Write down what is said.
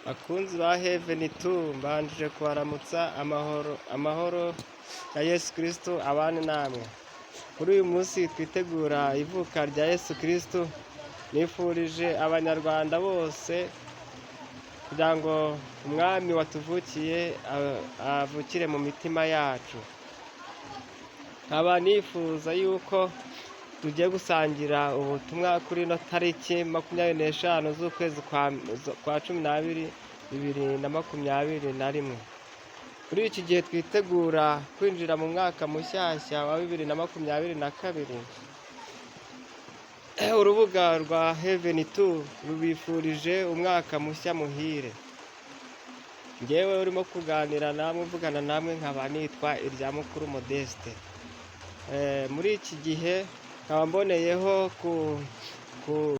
Bakunzi ba Heaven 2 mbanje kubaramutsa amahoro ya Yesu Kristo abane namwe. Kuri uyu munsi twitegura ivuka rya Yesu Kristo, nifurije abanyarwanda bose kugira ngo umwami watuvukiye avukire mu mitima yacu. Nkaba nifuza yuko tugiye gusangira ubutumwa kuri ino tariki 25 z'ukwezi kwa 12 2021. Kuri iki gihe twitegura kwinjira mu mwaka mushyashya wa 2022, urubuga rwa Heaven 2 rubifurije umwaka mushya muhire. Njyewe urimo kuganira namwe mvugana namwe nkaba nitwa Iryamukuru Modeste. Muri iki gihe nkaba mboneyeho